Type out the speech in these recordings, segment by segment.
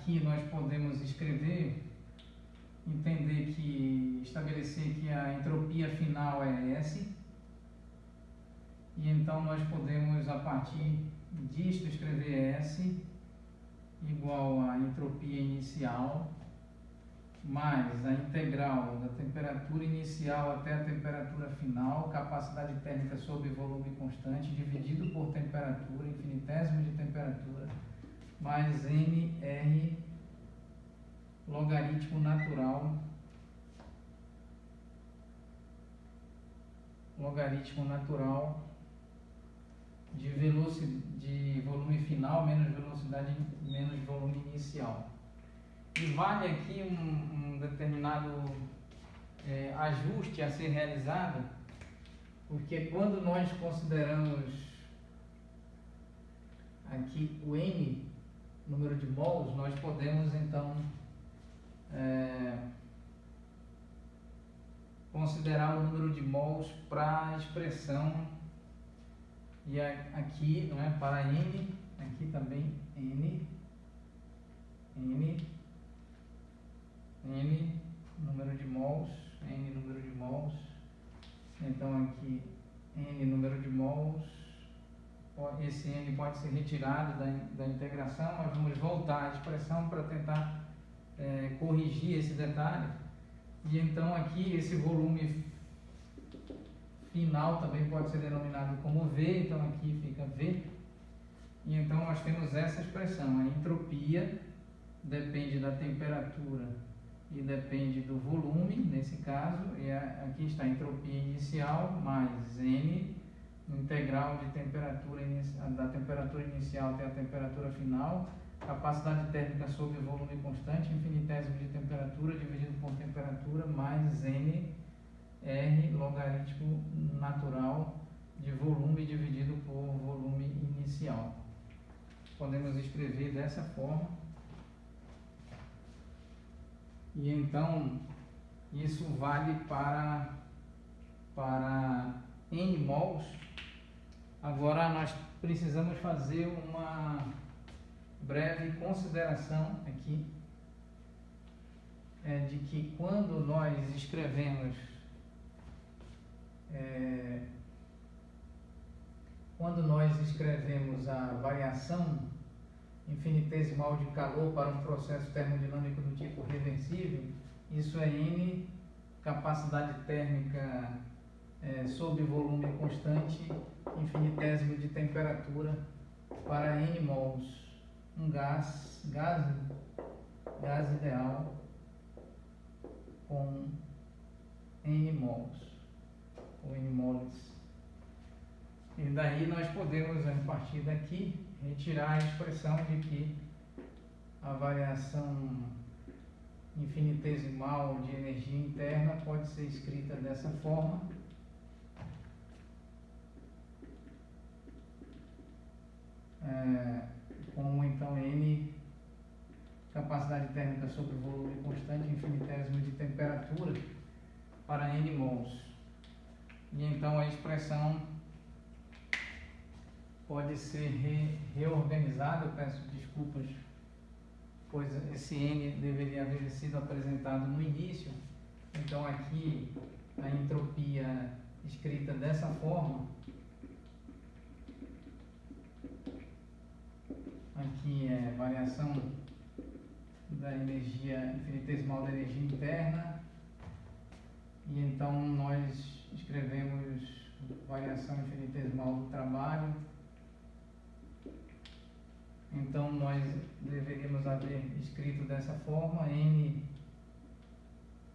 aqui nós podemos estabelecer que a entropia final é S, e então nós podemos, a partir disto, escrever S igual a entropia inicial mais a integral da temperatura inicial até a temperatura final, capacidade térmica sobre volume constante, dividido por temperatura, infinitésimo de temperatura, mais NR logaritmo natural de volume final menos velocidade menos volume inicial. E vale aqui um determinado ajuste a ser realizado, porque quando nós consideramos aqui o N, número de mols, nós podemos então considerar o número de mols para a expressão, e aqui, não é, para N, aqui também N, número de mols, então aqui N número de mols, esse N pode ser retirado da integração, nós vamos voltar à expressão para tentar corrigir esse detalhe, e então aqui esse volume final também pode ser denominado como V, então aqui fica V, e então nós temos essa expressão, a entropia depende da temperatura e depende do volume, nesse caso, e aqui está a entropia inicial mais N, integral de temperatura da temperatura inicial até a temperatura final, capacidade térmica sobre volume constante, infinitésimo de temperatura dividido por temperatura, mais N, R, logaritmo natural de volume dividido por volume inicial. Podemos escrever dessa forma. E então, isso vale para N mols. Agora nós precisamos fazer uma breve consideração aqui, de que quando nós escrevemos a variação infinitesimal de calor para um processo termodinâmico do tipo reversível, isso é N, capacidade térmica sob volume constante, infinitésimo de temperatura para N mols. Um gás ideal com N mols, ou N moles. E daí nós podemos, a partir daqui, retirar a expressão de que a variação infinitesimal de energia interna pode ser escrita dessa forma. Como então N, capacidade térmica sobre volume constante, infinitésimo de temperatura para N mols. E então a expressão pode ser reorganizada. Eu peço desculpas, pois esse N deveria haver sido apresentado no início. Então aqui a entropia escrita dessa forma, aqui é variação da energia infinitesimal da energia interna, e então nós escrevemos variação infinitesimal do trabalho. Então nós deveríamos haver escrito dessa forma: N,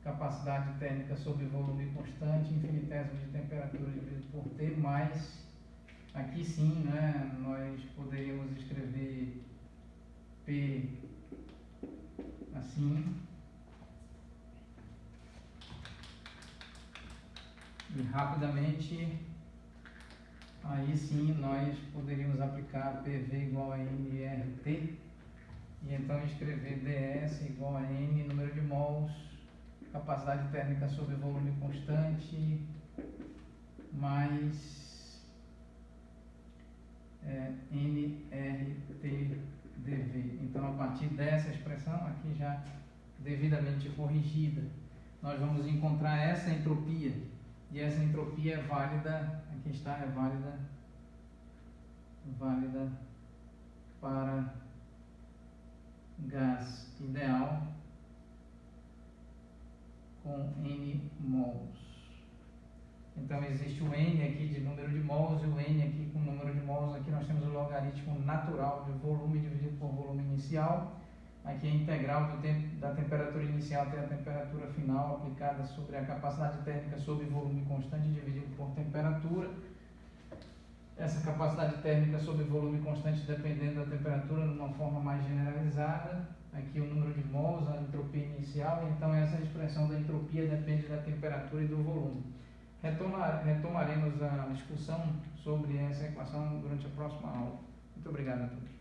capacidade térmica sobre volume constante, infinitésimo de temperatura dividido por T, mais, aqui sim, né, nós poderíamos escrever P assim, e rapidamente aí sim nós poderíamos aplicar PV igual a NRT, e então escrever ds igual a N, número de mols, capacidade térmica sobre volume constante, mais NRT dV. Então, a partir dessa expressão, aqui já devidamente corrigida, nós vamos encontrar essa entropia. E essa entropia é válida, aqui está, é válida para gás ideal com N mols. Então existe o N aqui de número de mols e o N aqui com número de mols. Aqui nós temos o logaritmo natural de volume dividido por volume inicial. Aqui a integral da temperatura inicial até a temperatura final aplicada sobre a capacidade térmica sobre volume constante dividido por temperatura. Essa capacidade térmica sobre volume constante dependendo da temperatura de uma forma mais generalizada. Aqui o número de mols, a entropia inicial. Então essa expressão da entropia depende da temperatura e do volume. Retomaremos a discussão sobre essa equação durante a próxima aula. Muito obrigado a todos.